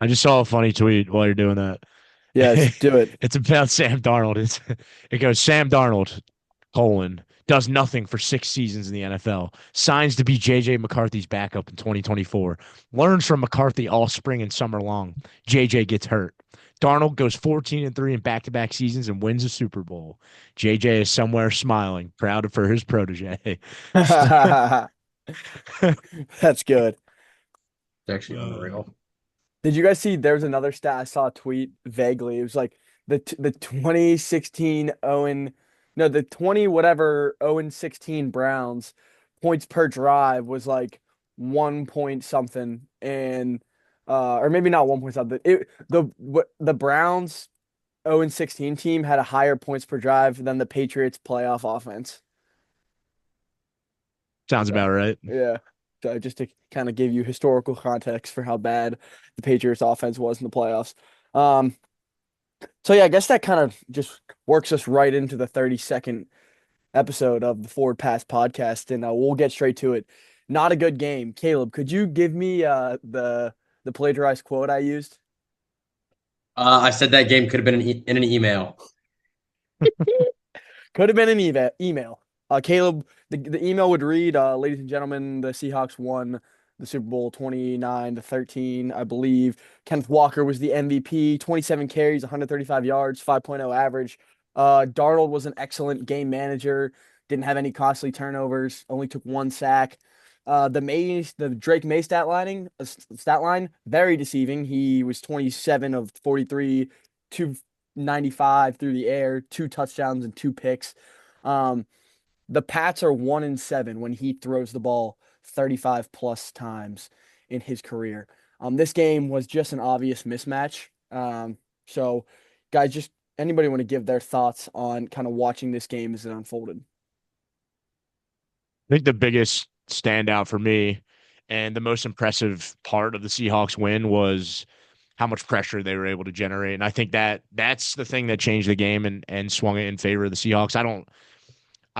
I just saw a funny tweet while you're doing that. Yes, do it. It's about Sam Darnold. It goes Sam Darnold, colon, does nothing for 6 seasons in the NFL, signs to be JJ McCarthy's backup in 2024, learns from McCarthy all spring and summer long. JJ gets hurt. Darnold goes 14-3 in back-to-back seasons and wins a Super Bowl. JJ is somewhere smiling, proud for his protege. That's good. It's actually unreal. Did you guys see there was another stat I saw a tweet vaguely. It was like the 2016 Owen no, the 20 whatever Owen 16 Browns points per drive was like 1 point something and or maybe not 1 point something. The Browns Owen 16 team had a higher points per drive than the Patriots playoff offense. Sounds So, about right. yeah. So just to kind of give you historical context for how bad the Patriots offense was in the playoffs. Um, so yeah, I guess that kind of just works us right into the 32nd episode of the Forward Pass podcast, and we'll get straight to it. Not a good game. Caleb, could you give me the plagiarized quote I used? I said that game could have been in an email. Could have been an email. Caleb, the email would read, ladies and gentlemen, the Seahawks won the Super Bowl 29-13, I believe. Kenneth Walker was the MVP, 27 carries, 135 yards, 5.0 average. Darnold was an excellent game manager, didn't have any costly turnovers, only took one sack. The Drake May stat line, very deceiving. He was 27 of 43, 295 through the air, two touchdowns and two picks. Um, the Pats are 1-7 when he throws the ball 35 plus times in his career. This game was just an obvious mismatch. So, guys, just anybody want to give their thoughts on kind of watching this game as it unfolded? I think the biggest standout for me and the most impressive part of the Seahawks win was how much pressure they were able to generate. And I think that that's the thing that changed the game and swung it in favor of the Seahawks. I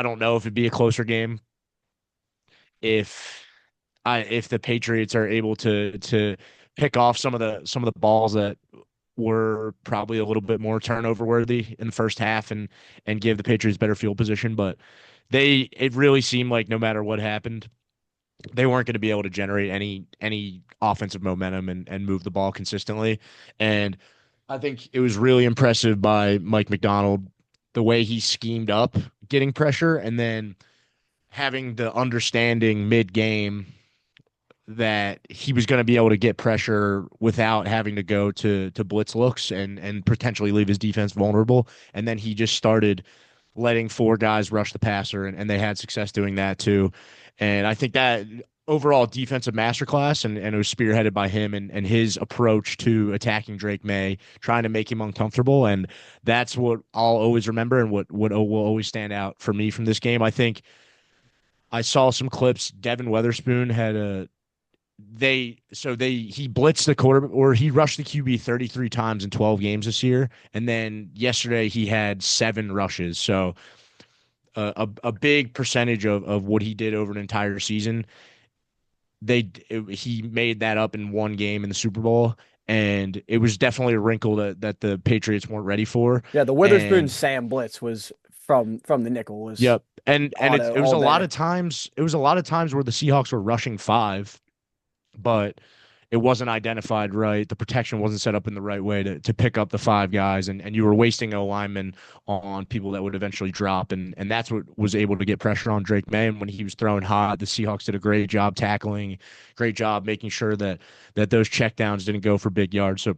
don't know if it'd be a closer game if if the Patriots are able to pick off some of the balls that were probably a little bit more turnover worthy in the first half and give the Patriots better field position. But it really seemed like no matter what happened, they weren't going to be able to generate any offensive momentum and move the ball consistently. And I think it was really impressive by Mike McDonald the way he schemed up getting pressure and then having the understanding mid game that he was going to be able to get pressure without having to go to blitz looks and potentially leave his defense vulnerable. And then he just started letting four guys rush the passer, and they had success doing that too. And I think that overall defensive masterclass, and it was spearheaded by him and his approach to attacking Drake May, trying to make him uncomfortable. And that's what I'll always remember and what will always stand out for me from this game. I think I saw some clips. Devin Weatherspoon had a he blitzed the quarter or he rushed the QB 33 times in 12 games this year, and then yesterday he had 7 rushes. So a big percentage of what he did over an entire season, he made that up in one game in the Super Bowl, and it was definitely a wrinkle that the Patriots weren't ready for. Yeah, the Witherspoon And Sam blitz was from the nickel was yep, and auto it was all a lot day. of times where the Seahawks were rushing five, but it wasn't identified right. The protection wasn't set up in the right way to pick up the five guys, and you were wasting O linemen on people that would eventually drop, and that's what was able to get pressure on Drake May. And when he was throwing hot, the Seahawks did a great job tackling, great job making sure that those checkdowns didn't go for big yards. So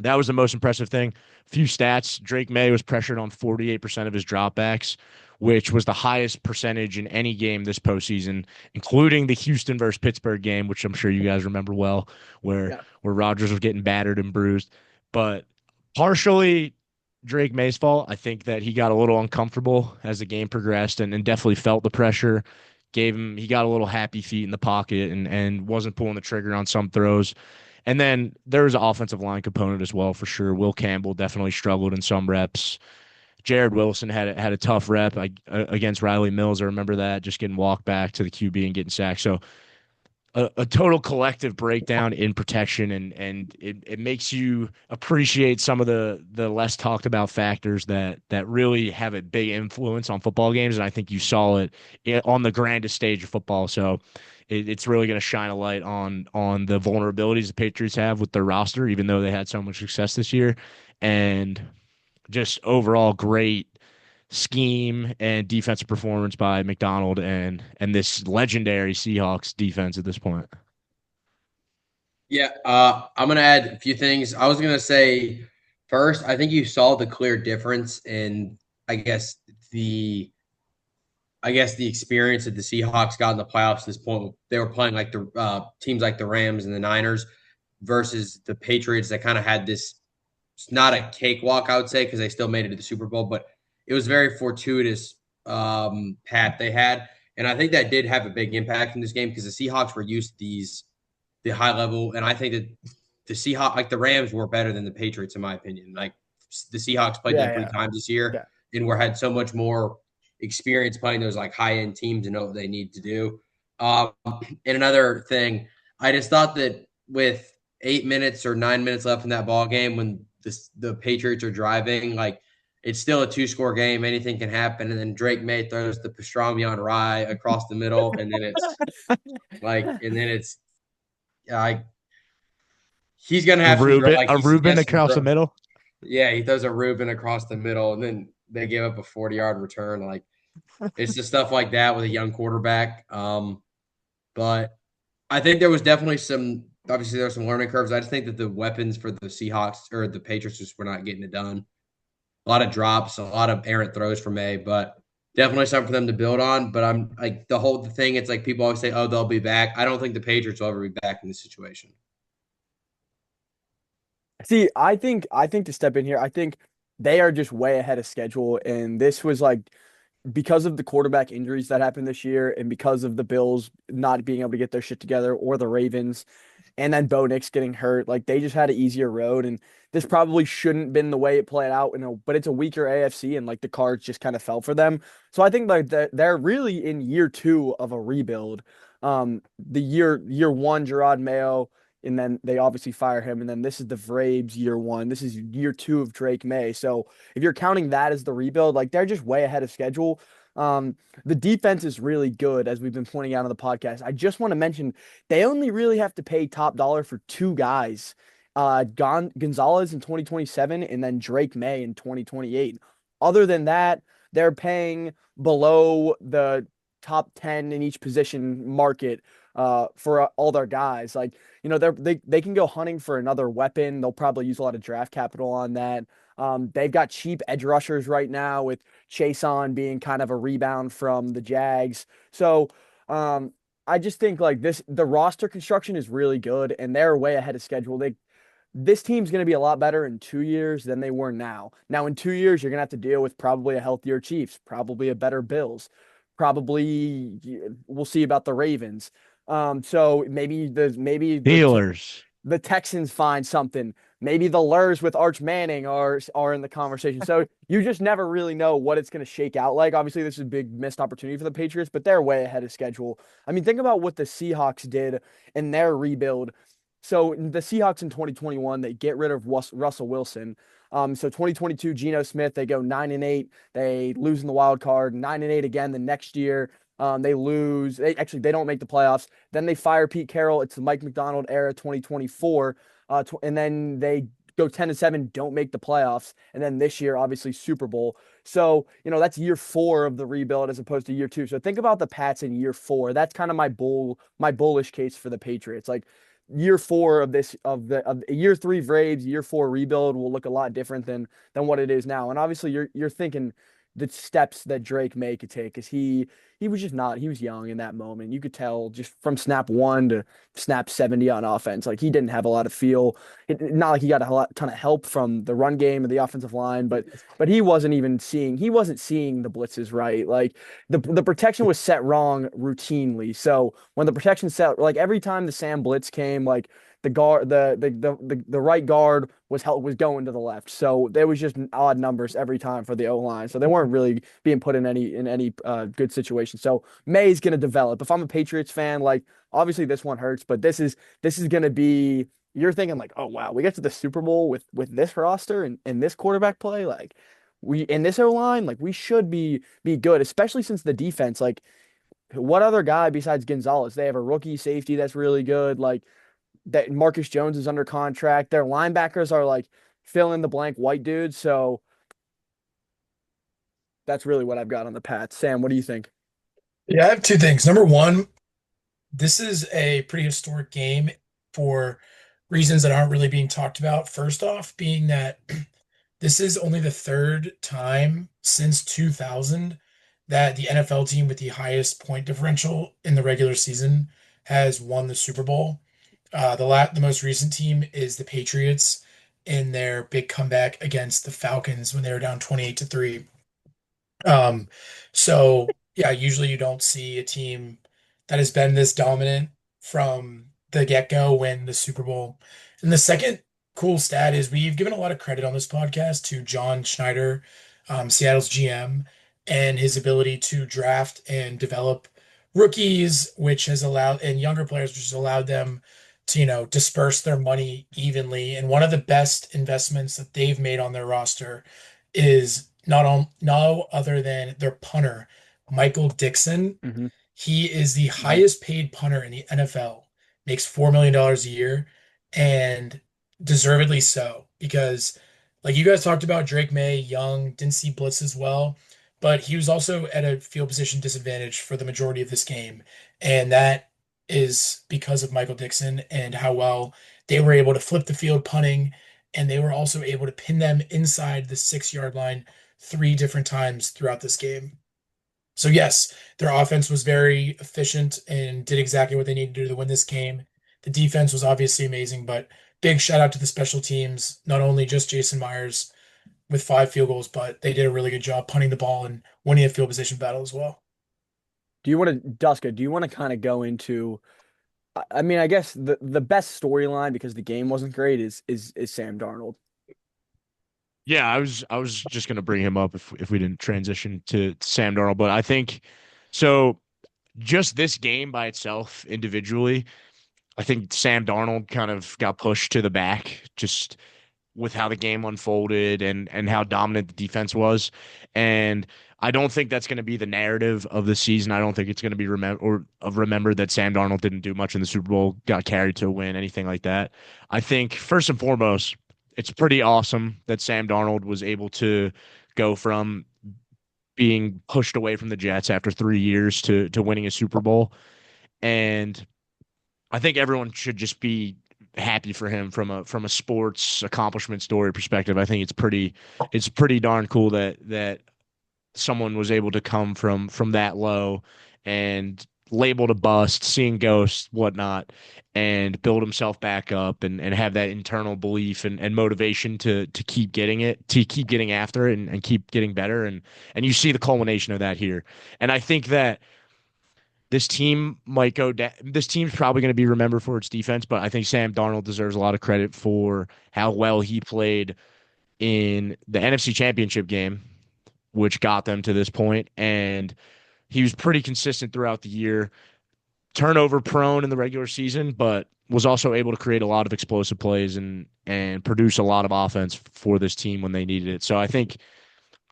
that was the most impressive thing. Few stats. Drake May was pressured on 48% of his dropbacks, which was the highest percentage in any game this postseason, including the Houston versus Pittsburgh game, which I'm sure you guys remember well, where Yeah. where Rodgers was getting battered and bruised. But partially Drake May's fault. I think that he got a little uncomfortable as the game progressed and definitely felt the pressure. He got a little happy feet in the pocket and wasn't pulling the trigger on some throws. And then there was an offensive line component as well, for sure. Will Campbell definitely struggled in some reps. Jared Wilson had a tough against Riley Mills. I remember that, just getting walked back to the QB and getting sacked. So a total collective breakdown in protection, and it makes you appreciate some of the less talked about factors that really have a big influence on football games. And I think you saw it on the grandest stage of football. So it's really going to shine a light on the vulnerabilities the Patriots have with their roster, even though they had so much success this year, and just overall great scheme and defensive performance by McDonald and this legendary Seahawks defense at this point. Yeah, I'm gonna add a few things. I was gonna say first, I think you saw the clear difference in, I guess the the experience that the Seahawks got in the playoffs. At this point, they were playing like the teams like the Rams and the Niners versus the Patriots that kind of had this. It's not a cakewalk, I would say, because they still made it to the Super Bowl, but it was very fortuitous path they had, and I think that did have a big impact in this game because the Seahawks were used to the high level, and I think that the Seahawks, like the Rams, were better than the Patriots in my opinion. Like the Seahawks played them Yeah, 3 times this year, yeah, and were had so much more experience playing those like high end teams and know what they need to do. And another thing, I just thought that with 8 minutes or 9 minutes left in that ball game, when the Patriots are driving, like it's still a 2-score game. Anything can happen. And then Drake May throws the pastrami on rye across the middle, and then it's like he's gonna have some like A he Ruben has some across the middle. yeah, he throws a Reuben across the middle, and then they give up a 40-yard return. Like it's just stuff like that with a young quarterback. But I think there was definitely obviously there were some learning curves. I just think that the weapons for the Seahawks or the Patriots just were not getting it done. A lot of drops, a lot of errant throws from May, but definitely something for them to build on. But I'm like the thing, it's like people always say, oh, they'll be back. I don't think the Patriots will ever be back in this situation. See, I think to step in here, I think they are just way ahead of schedule, and this was like because of the quarterback injuries that happened this year, and because of the Bills not being able to get their shit together, or the Ravens, and then Bo Nix getting hurt, like they just had an easier road, and this probably shouldn't been the way it played out, but it's a weaker AFC, and like the cards just kind of fell for them. So I think like they're really in year two of a rebuild. The year one, Gerard Mayo, and then they obviously fire him, and then this is the Vrabes year one. This is year two of Drake May. So if you're counting that as the rebuild, like they're just way ahead of schedule. The defense is really good, as we've been pointing out on the podcast. I just want to mention they only really have to pay top dollar for two guys, Gonzalez in 2027 and then Drake May in 2028. Other than that, they're paying below the top 10 in each position market for all their guys. Like, they can go hunting for another weapon. They'll probably use a lot of draft capital on that. They've got cheap edge rushers right now, with Chase on being kind of a rebound from the Jags. So I just think like the roster construction is really good, and they're way ahead of schedule. This team's going to be a lot better in 2 years than they were now. Now, in 2 years, you're going to have to deal with probably a healthier Chiefs, probably a better Bills, probably we'll see about the Ravens. So Steelers. the Texans find something. Maybe the Lurs with Arch Manning are in the conversation. So you just never really know what it's going to shake out like. Obviously, this is a big missed opportunity for the Patriots, but they're way ahead of schedule. I mean, think about what the Seahawks did in their rebuild. So the Seahawks in 2021, they get rid of Russell Wilson. So 2022, Geno Smith, they go 9-8. They lose in the wild card, 9-8 again the next year. They lose. They don't make the playoffs. Then they fire Pete Carroll. It's the Mike Macdonald era, 2024. And then they go 10-7, don't make the playoffs. And then this year, obviously, Super Bowl. So, that's year four of the rebuild as opposed to year two. So think about the Pats in year four. That's kind of my bullish case for the Patriots. Like year four of year three Vrabes, year four rebuild will look a lot different than what it is now. And obviously you're thinking the steps that Drake May could take, because he was just not, he was young in that moment. You could tell just from snap one to snap 70 on offense. Like he didn't have a lot of feel. Not like he got ton of help from the run game and the offensive line, but he wasn't seeing the blitzes right. Like the protection was set wrong routinely. So when the protection set, like every time the Sam blitz came, like the right guard was going to the left. So there was just odd numbers every time for the O line. So they weren't really being put in any good situation. So May's going to develop. If I'm a Patriots fan, like obviously this one hurts, but this is going to be you're thinking like, oh wow, we get to the Super Bowl with this roster and this quarterback play, like we in this O line, like we should be good, especially since the defense, like what other guy besides Gonzalez? They have a rookie safety that's really good. Like that Marcus Jones is under contract. Their linebackers are like fill in the blank white dudes. So that's really what I've got on the Pats. Sam, what do you think? Yeah, I have two things. Number one, this is a pretty historic game for reasons that aren't really being talked about. First off, being that this is only the third time since 2000 that the NFL team with the highest point differential in the regular season has won the Super Bowl. The most recent team is the Patriots in their big comeback against the Falcons when they were down 28-3. Um, so yeah, usually you don't see a team that has been this dominant from the get-go win the Super Bowl. And the second cool stat is we've given a lot of credit on this podcast to John Schneider, Seattle's GM, and his ability to draft and develop rookies, which has allowed and younger players, which has allowed them to, disperse their money evenly. And one of the best investments that they've made on their roster is no other than their punter, Michael Dixon. Mm-hmm. He is the highest paid punter in the NFL, makes $4 million a year, and deservedly so because, like you guys talked about, Drake May, young, didn't see blitz as well, but he was also at a field position disadvantage for the majority of this game. And that is because of Michael Dixon and how well they were able to flip the field punting, and they were also able to pin them inside the 6 yard line three different times throughout this game. So yes, their offense was very efficient and did exactly what they needed to do to win this game. The defense was obviously amazing, but big shout out to the special teams, not only just Jason Myers with 5 field goals, but they did a really good job punting the ball and winning a field position battle as well. Do you want to, Duska, do you want to kind of go into I mean, I guess the best storyline because the game wasn't great is Sam Darnold. Yeah, I was just gonna bring him up if we didn't transition to Sam Darnold, but I think so. Just this game by itself, individually, I think Sam Darnold kind of got pushed to the back just with how the game unfolded and how dominant the defense was. And I don't think that's going to be the narrative of the season. I don't think it's going to be remembered that Sam Darnold didn't do much in the Super Bowl, got carried to a win, anything like that. I think first and foremost, it's pretty awesome that Sam Darnold was able to go from being pushed away from the Jets after 3 years to winning a Super Bowl. And I think everyone should just be happy for him from a sports accomplishment story perspective. I think it's pretty darn cool that someone was able to come from that low and labeled a bust, seeing ghosts, whatnot, and build himself back up and have that internal belief and motivation to keep getting it, to keep getting after it and keep getting better. And you see the culmination of that here. And I think that this team might go down. This team's probably going to be remembered for its defense, but I think Sam Darnold deserves a lot of credit for how well he played in the NFC Championship game, which got them to this point. And he was pretty consistent throughout the year, turnover prone in the regular season, but was also able to create a lot of explosive plays and produce a lot of offense for this team when they needed it. So I think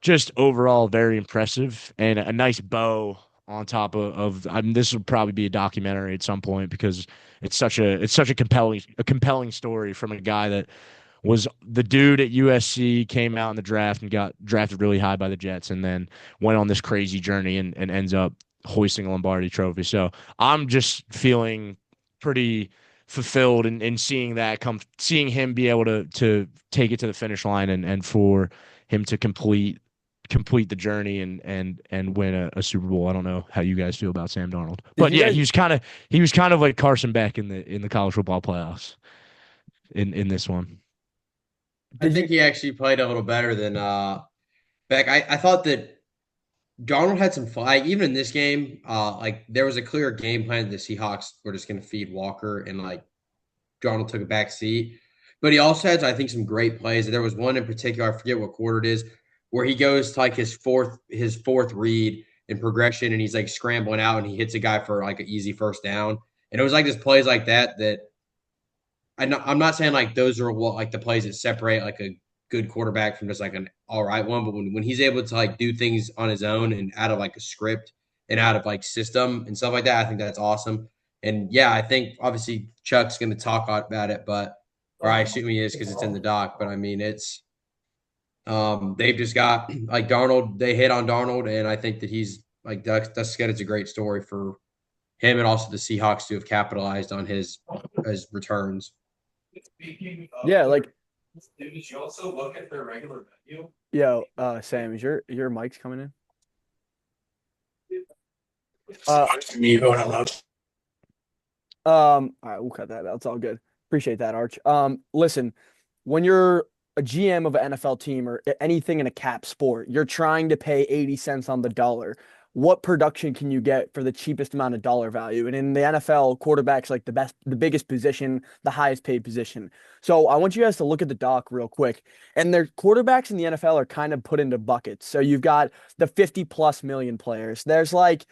just overall very impressive and a nice bow on top of I mean, this will probably be a documentary at some point because it's such a compelling story from a guy that was the dude at USC, came out in the draft and got drafted really high by the Jets, and then went on this crazy journey and ends up hoisting a Lombardi trophy. So I'm just feeling pretty fulfilled in seeing that seeing him be able to take it to the finish line and for him to complete the journey and win a Super Bowl. I don't know how you guys feel about Sam Darnold, Did but you yeah, guys he was kind of like Carson Beck in the college football playoffs in this one. I did you think he actually played a little better than Beck. I thought that Darnold had some fun. Like, even in this game, like there was a clear game plan. The Seahawks were just going to feed Walker and like Darnold took a back seat. But he also has, I think, some great plays. There was one in particular, I forget what quarter it is, where he goes to like his fourth read in progression, and he's like scrambling out, and he hits a guy for like an easy first down. And it was like just plays like that I'm not saying like those are what like the plays that separate like a good quarterback from just like an all right one, but when he's able to like do things on his own and out of like a script and out of like system and stuff like that, I think that's awesome. And yeah, I think obviously Chuck's going to talk about it, but or I assume he is because it's in the doc. But I mean, it's they've just got like Darnold. They hit on Darnold, and I think that he's like that's good. It's a great story for him and also the Seahawks to have capitalized on his returns. Yeah, like did you also look at their regular menu? yo, Sam, is your mic's coming in? Me going out loud. All right, we'll cut that out. It's all good. Appreciate that, Arch. Listen, when you're a GM of an NFL team or anything in a cap sport, you're trying to pay 80 cents on the dollar. What production can you get for the cheapest amount of dollar value? And in the NFL, quarterback's like the biggest position, the highest paid position. So I want you guys to look at the doc real quick. And their quarterbacks in the NFL are kind of put into buckets. So you've got the 50 plus million players. There's like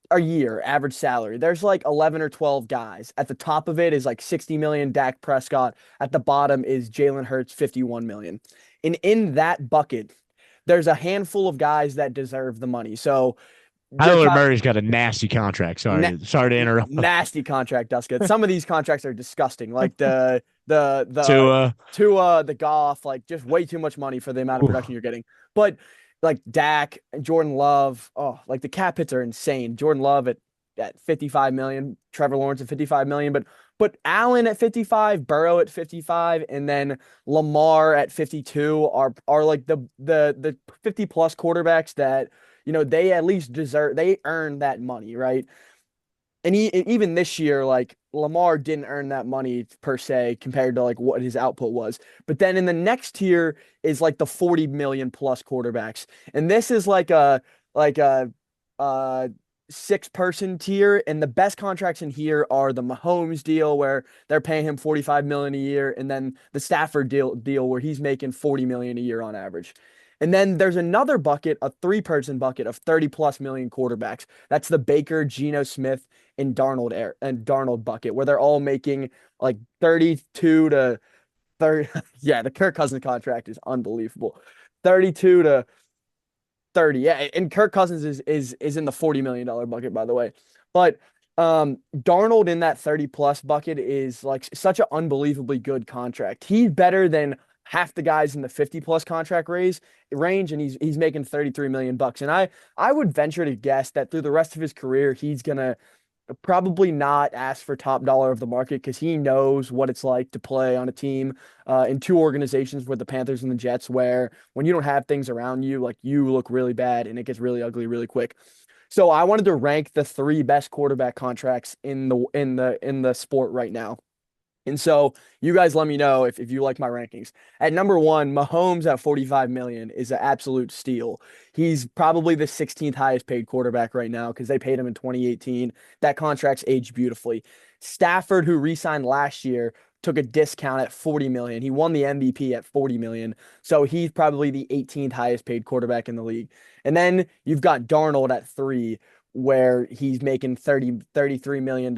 a year average salary. There's like 11 or 12 guys. At the top of it is like 60 million Dak Prescott. At the bottom is Jalen Hurts, 51 million. And in that bucket, there's a handful of guys that deserve the money. So Kyler Murray's got a nasty contract. Sorry to interrupt. Nasty contract, Duska. Some of these contracts are disgusting. Like the the Goff, like just way too much money for the amount of production you're getting. But like Dak and Jordan Love, oh, like the cap hits are insane. Jordan Love at 55 million, Trevor Lawrence at 55 million, but Allen at 55, Burrow at 55, and then Lamar at 52 are like the 50 plus quarterbacks that, you know, they at least they earn that money, right? And even this year, like Lamar didn't earn that money per se compared to like what his output was. But then in the next tier is like the 40 million plus quarterbacks. And this is like a 6-person tier. And the best contracts in here are the Mahomes deal where they're paying him 45 million a year. And then the Stafford deal where he's making 40 million a year on average. And then there's another bucket, a 3-person bucket of 30 plus million quarterbacks. That's the Baker, Geno Smith, and Darnold bucket, where they're all making like 32 to 30. Yeah, the Kirk Cousins contract is unbelievable. 32 to 30. Yeah, and Kirk Cousins is in the $40 million bucket, by the way. But Darnold in that 30 plus bucket is like such an unbelievably good contract. He's better than half the guys in the 50 plus contract range, and he's making 33 million bucks. And I would venture to guess that through the rest of his career, he's gonna probably not ask for top dollar of the market because he knows what it's like to play on a team in 2 organizations with the Panthers and the Jets, where when you don't have things around you, like you look really bad and it gets really ugly really quick. So I wanted to rank the 3 best quarterback contracts in the sport right now. And so you guys let me know if you like my rankings. At number 1, Mahomes at 45 million is an absolute steal. He's probably the 16th highest paid quarterback right now because they paid him in 2018. That contract's aged beautifully. Stafford, who re-signed last year, took a discount at 40 million. He won the MVP at 40 million. So he's probably the 18th highest paid quarterback in the league. And then you've got Darnold at 3, where he's making $33 million.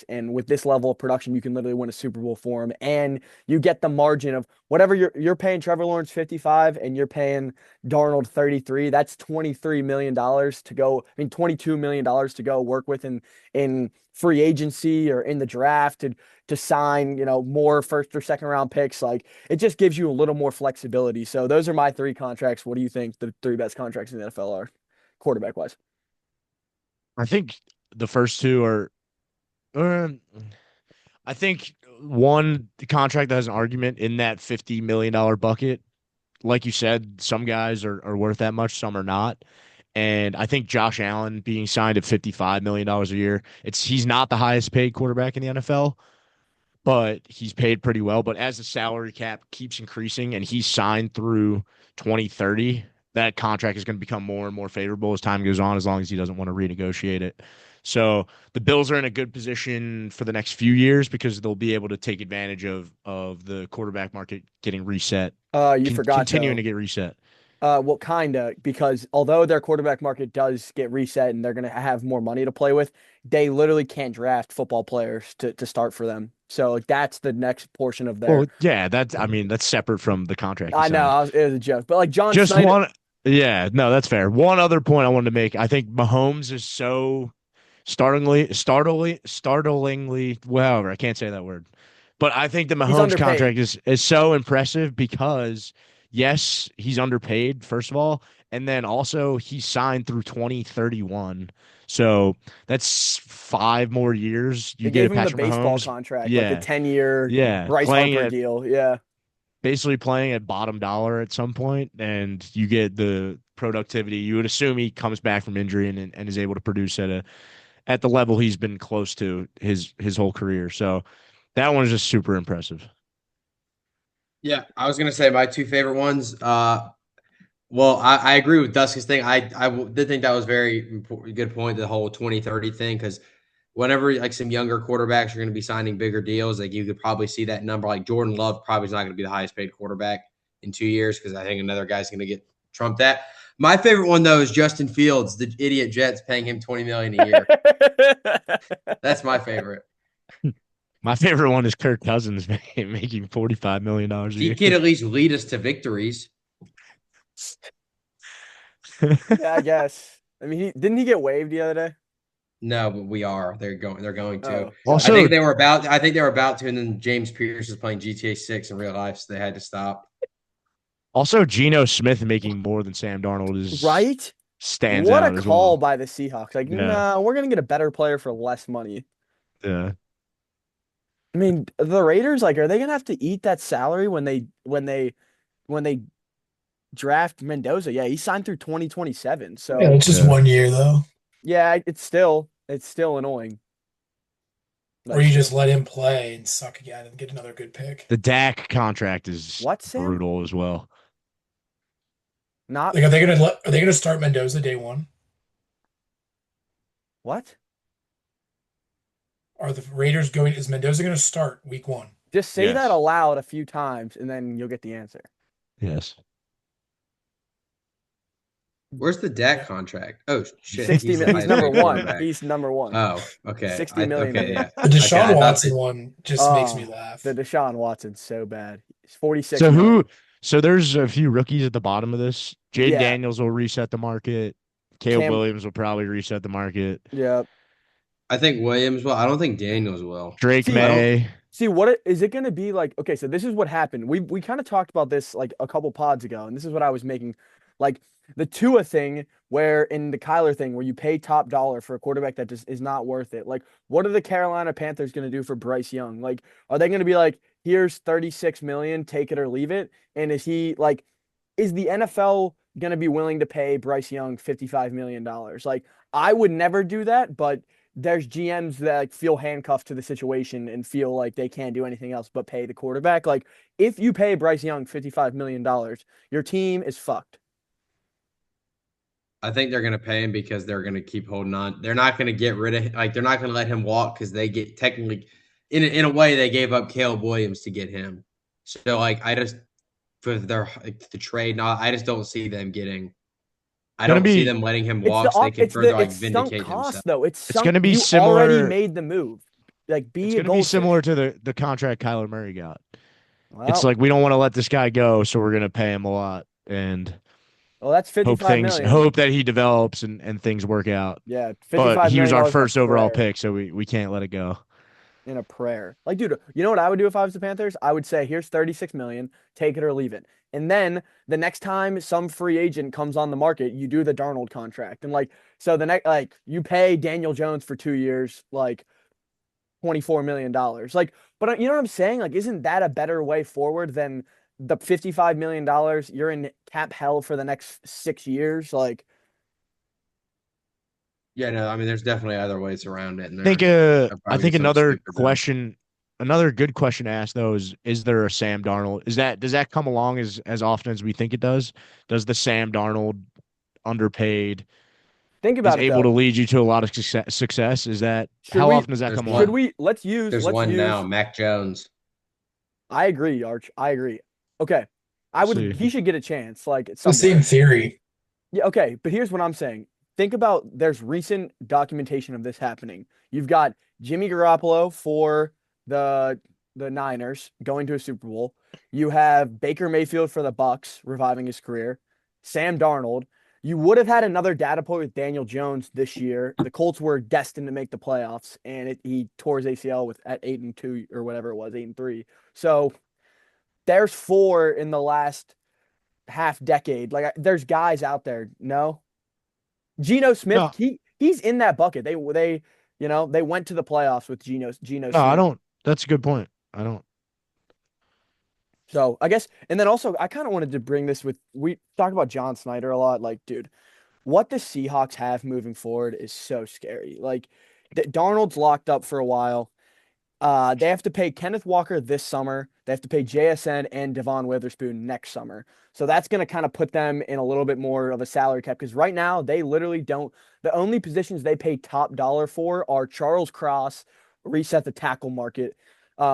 And with this level of production, you can literally win a Super Bowl for him. And you get the margin of whatever you're paying Trevor Lawrence 55 and you're paying Darnold 33. That's $23 million to go. I mean, $22 million to go work with in free agency or in the draft to sign, you know, more first or second round picks. Like it just gives you a little more flexibility. So those are my 3 contracts. What do you think the 3 best contracts in the NFL are, quarterback wise? I think the first 2 are. I think the contract that has an argument in that $50 million bucket. Like you said, some guys are worth that much, some are not. And I think Josh Allen being signed at $55 million a year, he's not the highest paid quarterback in the NFL, but he's paid pretty well. But as the salary cap keeps increasing and he's signed through 2030, that contract is going to become more and more favorable as time goes on, as long as he doesn't want to renegotiate it. So the Bills are in a good position for the next few years because they'll be able to take advantage of the quarterback market getting reset, You forgot continuing though. to get reset. Well, kinda, because although their quarterback market does get reset and they're gonna have more money to play with, they literally can't draft football players to start for them. So like, that's the next portion of their. Well, yeah, that's separate from the contract he I know signed. it was a joke, but like John Just Snyder, one, yeah, no, that's fair. One other point I wanted to make. I think Mahomes is so startlingly, well, I can't say that word. But I think the he's Mahomes underpaid. contract is so impressive because yes, he's underpaid, first of all, and then also he signed through 2031. So that's 5 more years. They You gave get him the Patrick baseball Mahomes, contract, like the yeah, 10-year yeah, Bryce playing Harper at deal. Yeah. basically playing at bottom dollar at some point, and you get the productivity. You would assume he comes back from injury and is able to produce at the level he's been close to his whole career. So that one is just super impressive. Yeah, I was gonna say my two favorite ones. Well, I agree with Dusk's thing. Did think that was very good point, the whole 2030 thing, because whenever like some younger quarterbacks are going to be signing bigger deals, like you could probably see that number. Like Jordan Love probably is not going to be the highest paid quarterback in 2 years because I think another guy's going to get trumped at. My favorite one though is Justin Fields, the idiot Jets paying him 20 million a year. That's my favorite. My favorite one is Kirk Cousins making $45 million a He year. can at least lead us to victories. Yeah, I guess. I mean, didn't he get waived the other day? No, but we are. They're going. They're going to. Oh, I Also, think they were about. I think they were about to, and then James Pierce is playing GTA 6 in real life, so they had to stop. also Geno Smith making more than Sam Darnold is right? stands What a out as call well. by the Seahawks. Like, Yeah, no, we're gonna get a better player for less money. yeah. I mean, the Raiders, like, are they gonna have to eat that salary when they draft Mendoza? Yeah, he signed through 2027. Yeah, So it's just Yeah. 1 year though. yeah, it's still annoying. Or Like, you just let him play and suck again and get another good pick. The Dak contract is what, Sam? brutal as well. Not Like, are they gonna start Mendoza day one? what? Are the Raiders going? Is Mendoza gonna start week one? Just say that Yes. aloud a few times, and then you'll get the answer. Yes. Where's the Dak Yeah. contract? Oh shit, 60 he's the million. He's highest number paid one. quarterback. He's number one. Oh, okay. 60 million, Okay, baby. yeah. The Okay, Deshaun I thought Watson that. one just makes me The laugh. Deshaun Watson's so bad. He's 46 So million. so there's a few rookies at the bottom of this. Jaden Yeah. Daniels will reset the market. Caleb Cam. Williams will probably reset the market. Yeah. I think Williams will. I don't think Daniels will. Drake See, I don't. May. see is it going to be like? Okay, so this is what happened. We kind of talked about this like a couple pods ago, and this is what I was making, like the Tua thing, where in the Kyler thing, where you pay top dollar for a quarterback that just is not worth it. Like, what are the Carolina Panthers going to do for Bryce Young? Like, are they going to be like, here's 36 million, take it or leave it? And is the NFL going to be willing to pay Bryce Young $55 million? Like, I would never do that, but there's GMs that like, feel handcuffed to the situation and feel like they can't do anything else but pay the quarterback. Like, if you pay Bryce Young $55 million, your team is fucked. I think they're going to pay him because they're going to keep holding on. They're not going to get rid of like they're not going to let him walk because they get technically in a way they gave up Caleb Williams to get him. So like I just for their like, the trade, now I just don't see them getting. I Gonna don't see be them letting him It's walk so they can further like it's sunk vindicate cost himself. though. It's it's sunk. gonna be You already similar. made the move. Like, It's be a gonna be similar goldfish. to the contract Kyler Murray got. It's Well, like we don't want to let this guy go, so we're gonna pay him a lot and that's 55 million. hope that he develops and things work out. Yeah, But $55 he was million our dollars in a first overall prayer. pick, so we can't let it go. In a prayer. Like, dude, you know what I would do if I was the Panthers? I would say, here's 36 million, take it or leave it. And then the next time some free agent comes on the market, you do the Darnold contract. And like, so the next, like, you pay Daniel Jones for 2 years, like $24 million. Like, but you know what I'm saying? Like, isn't that a better way forward than the $55 million? You're in cap hell for the next 6 years. Like, Yeah, no, I mean there's definitely other ways around it, and they're I probably think just gonna stick with them. another good question to ask though is there a Sam Darnold? Does that come along as often as we think it does? Does the Sam Darnold underpaid Think is about it able to though. lead you to a lot of success. Is that Should how we often does that There's come should up? one. we There's let's one now, use Mac Jones. I agree, Arch. I agree. Okay. I We'll would see. he should get a chance like The same somewhere. theory. Yeah, okay, but here's what I'm saying. Think about there's recent documentation of this happening. You've got Jimmy Garoppolo for the the Niners going to a Super Bowl. You have Baker Mayfield for the Bucks reviving his career. Sam Darnold. You would have had another data point with Daniel Jones this year. The Colts were destined to make the playoffs, and he tore his ACL with at 8-2 or whatever it was, 8-3. So there's four in the last half decade. Like there's guys out there. No, Geno Smith, No, he's in that bucket. They went to the playoffs with Geno no, I Smith. don't. That's a good point. I don't. So I guess, and then also I kind of wanted to bring this with we talk about John Snyder a lot. Like, dude, what the Seahawks have moving forward is so scary. Like, Darnold's locked up for a while. They have to pay Kenneth Walker this summer. They have to pay JSN and Devon Witherspoon next summer. So that's going to kind of put them in a little bit more of a salary cap because right now they literally don't. The only positions they pay top dollar for are Charles Cross, reset the tackle market,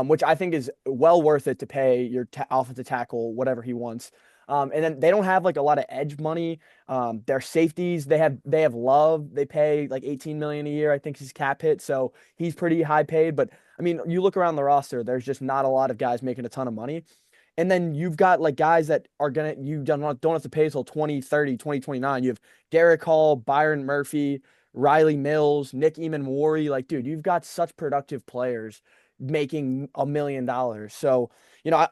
which I think is well worth it to pay your offensive tackle whatever he wants. And then they don't have like a lot of edge money. Their safeties, they have Love. They pay like 18 million a year. I think he's cap hit, so he's pretty high paid. But I mean, you look around the roster, there's just not a lot of guys making a ton of money. And then you've got like guys that are gonna you don't have to pay until 2030, 2029. You have Derek Hall, Byron Murphy, Riley Mills, Nick Eamon-Wari. Like, dude, you've got such productive players making $1 million. So,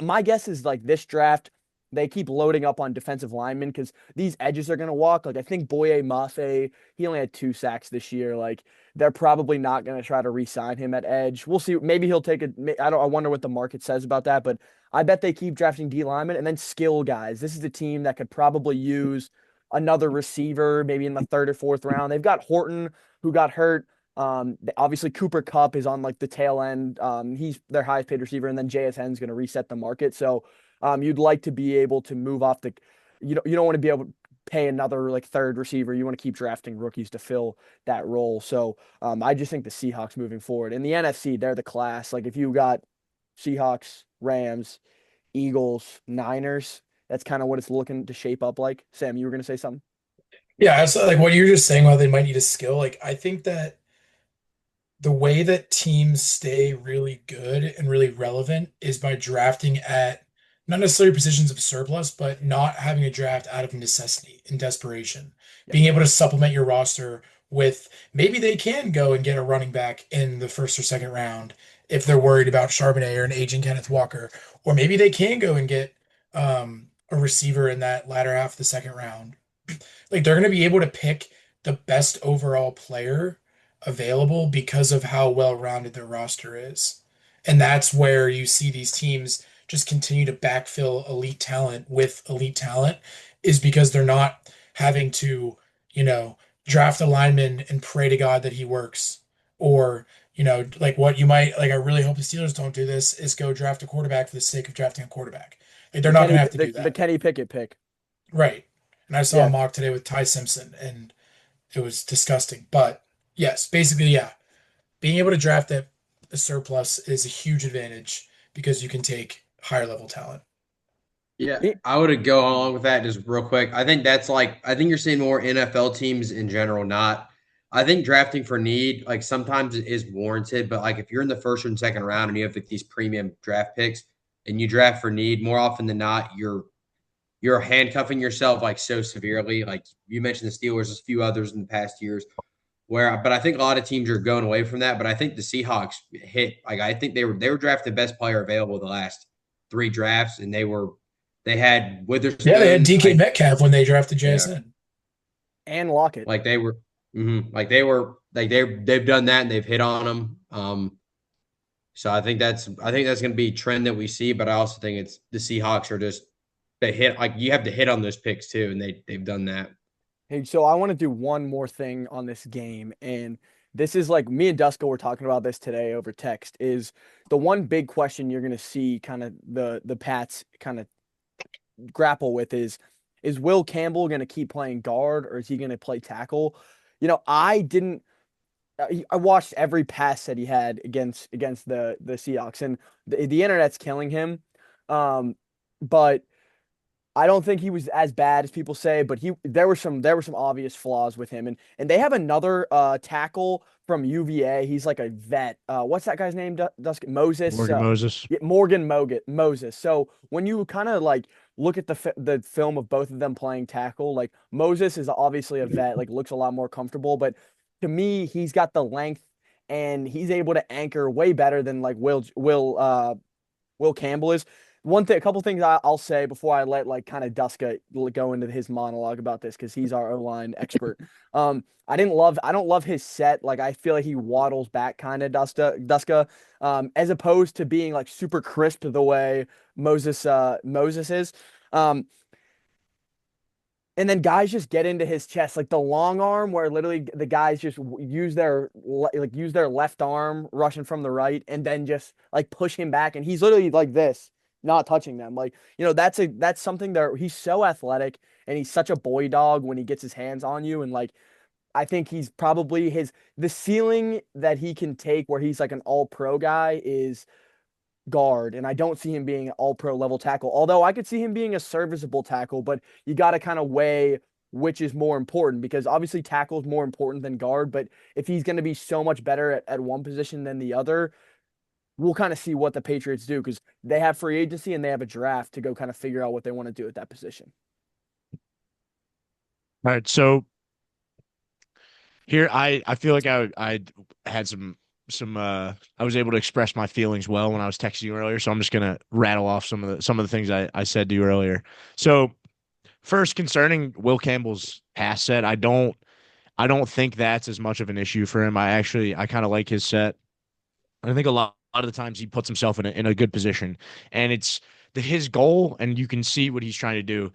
my guess is like this draft, they keep loading up on defensive linemen because these edges are gonna walk. Like I think Boye Mafe, he only had 2 sacks this year. Like they're probably not going to try to re-sign him at edge. We'll see. Maybe he'll take a. I wonder what the market says about that, but I bet they keep drafting D linemen and then skill guys. This is a team that could probably use another receiver, maybe in the third or fourth round. They've got Horton who got hurt. Obviously Cooper Kupp is on like the tail end. He's their highest paid receiver, and then JSN is going to reset the market. So, you'd like to be able to move off the. You don't want to be able to pay another like third receiver. You want to keep drafting rookies to fill that role. So I just think the Seahawks moving forward in the NFC, they're the class. Like if you got Seahawks, Rams, Eagles, Niners, that's kind of what it's looking to shape up like. Sam, you were going to say something? Yeah, so like what you're just saying, while they might need a skill, like I think that the way that teams stay really good and really relevant is by drafting at not necessarily positions of surplus, but not having a draft out of necessity and desperation. Yeah. Being able to supplement your roster with maybe they can go and get a running back in the first or second round if they're worried about Charbonnet or an aging Kenneth Walker, or maybe they can go and get a receiver in that latter half of the second round. Like they're going to be able to pick the best overall player available because of how well-rounded their roster is. And that's where you see these teams just continue to backfill elite talent with elite talent is because they're not having to, you know, draft a lineman and pray to God that he works. Or, like what you might like, I really hope the Steelers don't do this is go draft a quarterback for the sake of drafting a quarterback. Like they're The not Kenny gonna have to do the that. Kenny Pickett pick. Right. And I saw a Yeah. mock today with Ty Simpson and it was disgusting. But yes, basically, yeah, being able to draft at a surplus is a huge advantage because you can take higher level talent. Yeah, It- I would go along with that just real quick. I think that's like I think you're seeing more NFL teams in general not. I think drafting for need like sometimes it is warranted, but like if you're in the first and second round and you have like these premium draft picks and you draft for need, more often than not, you're handcuffing yourself like so severely. Like you mentioned the Steelers, there's a few others in the past years but I think a lot of teams are going away from that. But I think the Seahawks hit like I think they were drafting the best player available the last 3 drafts, and they had Yeah, they had Witherspoon. DK Metcalf when they drafted Yeah, JSN. and Lockett. like they were, like they were like they've done that and they've hit on them. So I think that's going to be a trend that we see. But I also think it's the Seahawks are just they hit like you have to hit on those picks too, and they've done that. Hey, so I want to do one more thing on this game, and this is like me and Dusko were talking about this today over text. Is the one big question you're going to see kind of the Pats kind of grapple with is Will Campbell going to keep playing guard or is he going to play tackle? I didn't. I watched every pass that he had against the Seahawks, and the internet's killing him. But I don't think he was as bad as people say, but he there were some obvious flaws with him, and they have another tackle from UVA. He's like a vet. What's that guy's name? Moses. Morgan Moses. Yeah, Moses. So when you kind of like look at the film of both of them playing tackle, like Moses is obviously a vet, like looks a lot more comfortable, but to me, he's got the length and he's able to anchor way better than like Will Campbell is. A couple things I'll say before I let like kind of Duska go into his monologue about this because he's our O-line expert. I don't love his set. Like I feel like he waddles back kind of Duska, as opposed to being like super crisp the way Moses is. Um, and then guys just get into his chest, like the long arm, where literally the guys just use their left arm rushing from the right, and then just like push him back, and he's literally like this, not touching them. Like that's something that he's so athletic, and he's such a boy dog when he gets his hands on you, and like I think he's probably the ceiling that he can take, where he's like an all pro guy, is guard, and I don't see him being an all-pro level tackle. Although I could see him being a serviceable tackle, but you got to kind of weigh which is more important because obviously tackle is more important than guard. But if he's going to be so much better at one position than the other, we'll kind of see what the Patriots do because they have free agency and they have a draft to go kind of figure out what they want to do at that position. All right, so here I feel like I had some I was able to express my feelings well when I was texting you earlier, so I'm just gonna rattle off some of the things I said to you earlier. So first, concerning Will Campbell's pass set, I don't think that's as much of an issue for him. I kind of like his set. I think a lot of the times he puts himself in a good position, and it's his goal, and you can see what he's trying to do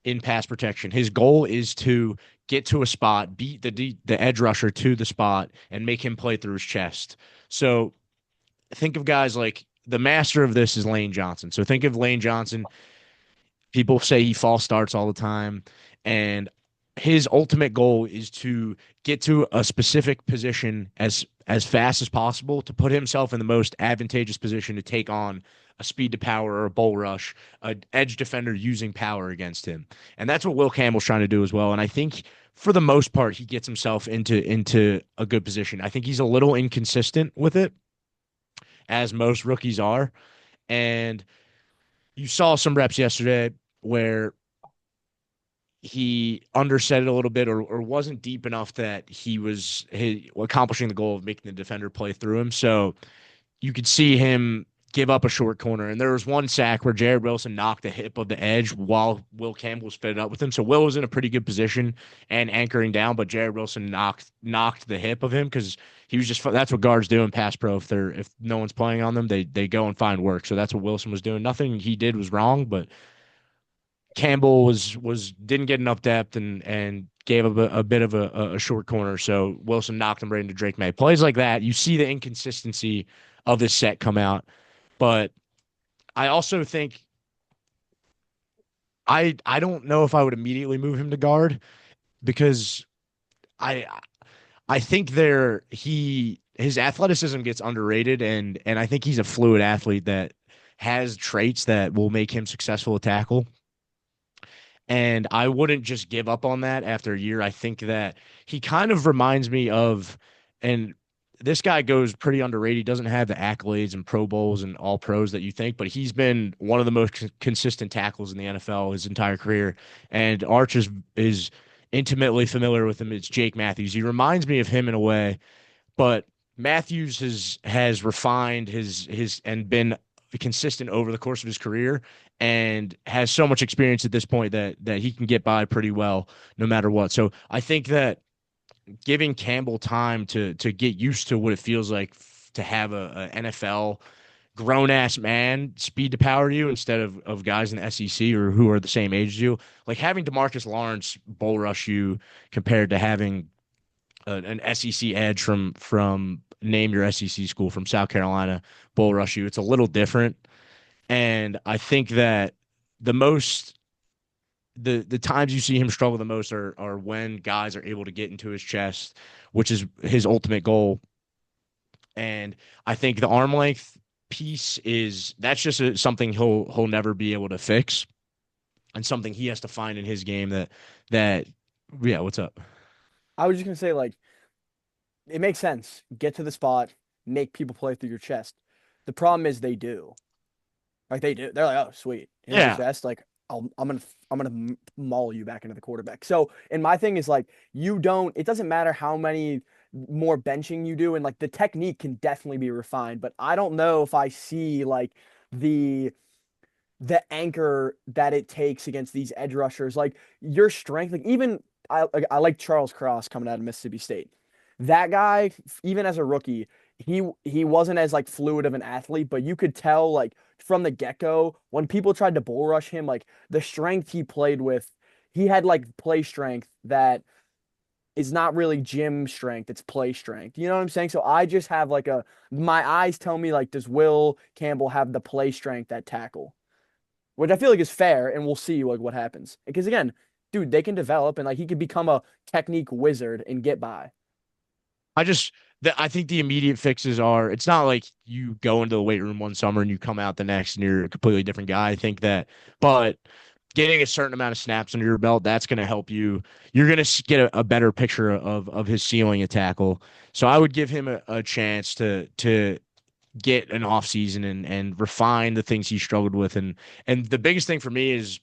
in pass protection. His goal is to get to a spot, beat the edge rusher to the spot, and make him play through his chest. So think of guys like the master of this is Lane Johnson. So think of Lane Johnson. People say he false starts all the time, and his ultimate goal is to get to a specific position as fast as possible to put himself in the most advantageous position to take on a speed to power or a bull rush, an edge defender using power against him. And that's what Will Campbell's trying to do as well. And I think for the most part, he gets himself into a good position. I think he's a little inconsistent with it, as most rookies are. And you saw some reps yesterday where he underset it a little bit or wasn't deep enough that he was accomplishing the goal of making the defender play through him. So you could see him give up a short corner. And there was one sack where Jared Wilson knocked the hip of the edge while Will Campbell was fitted up with him. So Will was in a pretty good position and anchoring down, but Jared Wilson knocked the hip of him because he was that's what guards do in pass pro. If no one's playing on them, they go and find work. So that's what Wilson was doing. Nothing he did was wrong, but Campbell was didn't get enough depth and gave up a bit of a short corner. So Wilson knocked him right into Drake May. Plays like that, you see the inconsistency of this set come out. But I also think I don't know if I would immediately move him to guard because I I think his athleticism gets underrated and I think he's a fluid athlete that has traits that will make him successful at tackle. And I wouldn't just give up on that after a year. I think that he kind of reminds me of, and this guy goes pretty underrated. He doesn't have the accolades and Pro Bowls and all pros that you think, but he's been one of the most consistent tackles in the NFL his entire career. And Arch is intimately familiar with him. It's Jake Matthews. He reminds me of him in a way, but Matthews has refined his and been consistent over the course of his career and has so much experience at this point that he can get by pretty well no matter what. So I think that giving Campbell time to get used to what it feels like to have a NFL grown ass man speed to power you instead of guys in the SEC or who are the same age as you, like having DeMarcus Lawrence bull rush you compared to having an SEC edge from name your SEC school from South Carolina bull rush you. It's a little different. And I think that the most the times you see him struggle the most are when guys are able to get into his chest, which is his ultimate goal. And I think the arm length piece is that's just something he'll never be able to fix, and something he has to find in his game that yeah. What's up? I was just gonna say, like, it makes sense. Get to the spot, make people play through your chest. The problem is they do. Like they do. They're like, oh, sweet. Here's the Yeah, chest. Like, I'm gonna maul you back into the quarterback. So, and my thing is like, you don't. It doesn't matter how many more benching you do, and like the technique can definitely be refined. But I don't know if I see like the the anchor that it takes against these edge rushers. Like your strength, like even I like Charles Cross coming out of Mississippi State. That guy, even as a rookie, he wasn't as like fluid of an athlete, but you could tell like from the get-go when people tried to bull rush him, like the strength he played with, he had like play strength that is not really gym strength, it's play strength. You know what I'm saying? So I just have like a my eyes tell me like does Will Campbell have the play strength at tackle? Which I feel like is fair, and we'll see like what happens. Because again, dude, they can develop and like he could become a technique wizard and get by. I just I think the immediate fixes are it's not like you go into the weight room one summer and you come out the next and you're a completely different guy. I think that, but getting a certain amount of snaps under your belt, that's going to help you. You're going to get a better picture of his ceiling at tackle. So I would give him a chance to get an off season and refine the things he struggled with. And the biggest thing for me is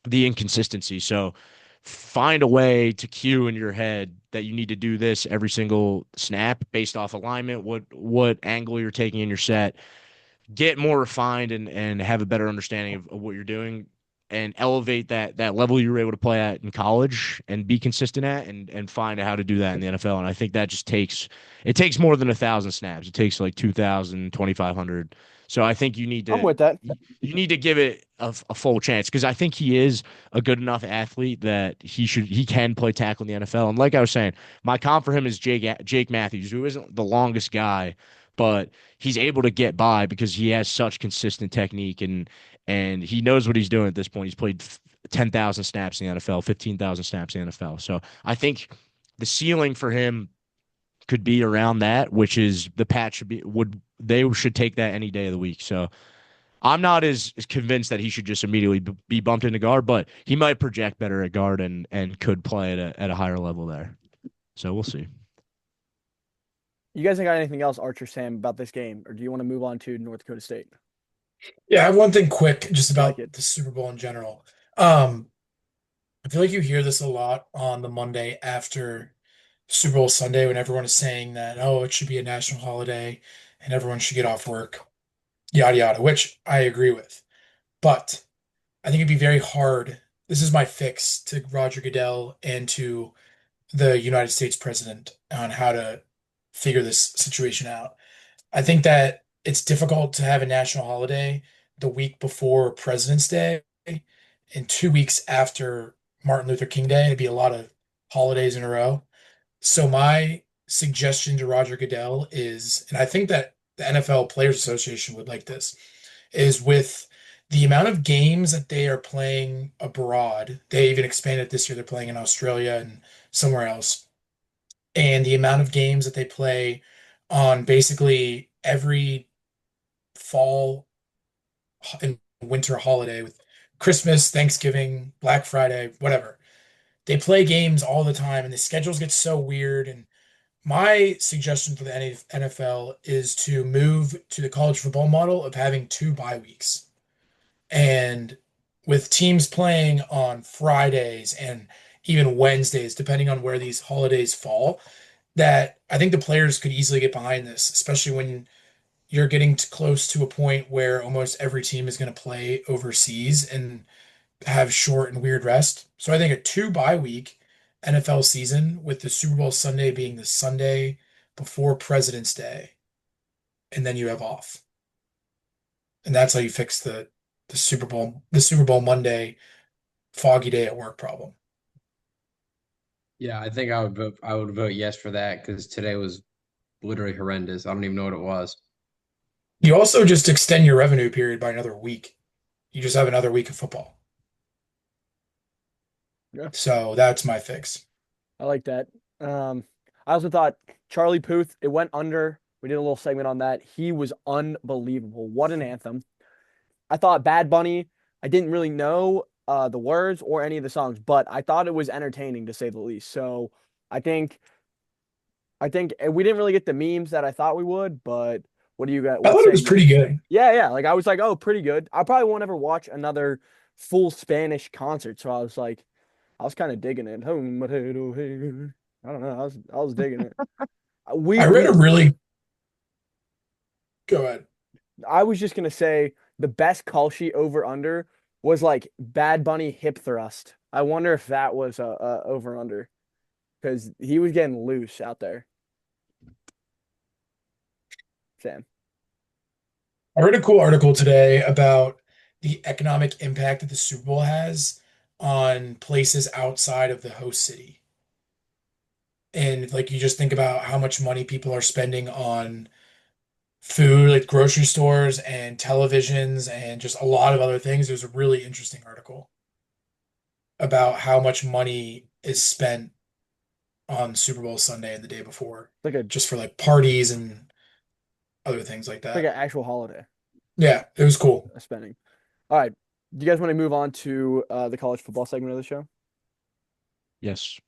the inconsistency. So find a way to cue in your head that you need to do this every single snap based off alignment, what angle you're taking in your set, get more refined and have a better understanding of what you're doing and elevate that level you were able to play at in college and be consistent at and find out how to do that in the NFL. And I think that just takes more than 1,000 snaps. It takes like 2,000, 2,500. So I think I'm with that. you need to give it a full chance because I think he is a good enough athlete that he can play tackle in the NFL. And like I was saying, my comp for him is Jake Matthews, who isn't the longest guy, but he's able to get by because he has such consistent technique and he knows what he's doing at this point. He's played 10,000 snaps in the NFL, 15,000 snaps in the NFL. So I think the ceiling for him could be around that, which is the Pat should be would they should take that any day of the week. So I'm not as convinced that he should just immediately be bumped into guard, but he might project better at guard and could play at a higher level there. So we'll see. You guys ain't got anything else, Archer Sam, about this game, or do you want to move on to North Dakota State? Yeah, I have one thing quick just I like about it. the Super Bowl in general. Um, I feel like you hear this a lot on the Monday after Super Bowl Sunday when everyone is saying that, oh, it should be a national holiday and everyone should get off work, yada yada, which I agree with. But I think it'd be very hard. This is my fix to Roger Goodell and to the United States president on how to figure this situation out. I think that it's difficult to have a national holiday the week before President's Day and 2 weeks after Martin Luther King Day. It'd be a lot of holidays in a row. So my suggestion to Roger Goodell is, and I think that the NFL Players Association would like this, is with the amount of games that they are playing abroad, they even expanded this year, they're playing in Australia and somewhere else, and the amount of games that they play on basically every fall and winter holiday with Christmas, Thanksgiving, Black Friday, whatever. They play games all the time and the schedules get so weird. And my suggestion for the NFL is to move to the college football model of having 2 bye weeks. And with teams playing on Fridays and even Wednesdays, depending on where these holidays fall, that I think the players could easily get behind this, especially when you're getting close to a point where almost every team is going to play overseas and have short and weird rest. So I think a 2 bye week NFL season with the Super Bowl Sunday being the Sunday before President's Day, and then you have off. And that's how you fix the Super Bowl Monday foggy day at work problem. Yeah, I think I would vote yes for that because today was literally horrendous. I don't even know what it was. You also just extend your revenue period by another week. You just have another week of football. Yeah. So that's my fix. I like that. I also thought Charlie Puth, it went under. We did a little segment on that. He was unbelievable. What an anthem. I thought Bad Bunny, I didn't really know the words or any of the songs, but I thought it was entertaining to say the least. So I think we didn't really get the memes that I thought we would, but what do you got? I What thought it say was you? pretty good. Yeah. Like I was like, oh, pretty good. I probably won't ever watch another full Spanish concert. So I was kind of digging it. I don't know. I was digging it. I read a really go ahead. I was just gonna say the best call sheet over under was like Bad Bunny hip thrust. I wonder if that was a over under because he was getting loose out there. Sam. I read a cool article today about the economic impact that the Super Bowl has on places outside of the host city. And like you just think about how much money people are spending on food, like grocery stores and televisions and just a lot of other things. There's a really interesting article about how much money is spent on Super Bowl Sunday and the day before, It's just for like parties and other things like like an that. actual holiday Yeah, it was cool. spending. All right. Do you guys want to move on to the college football segment of the show? Yes.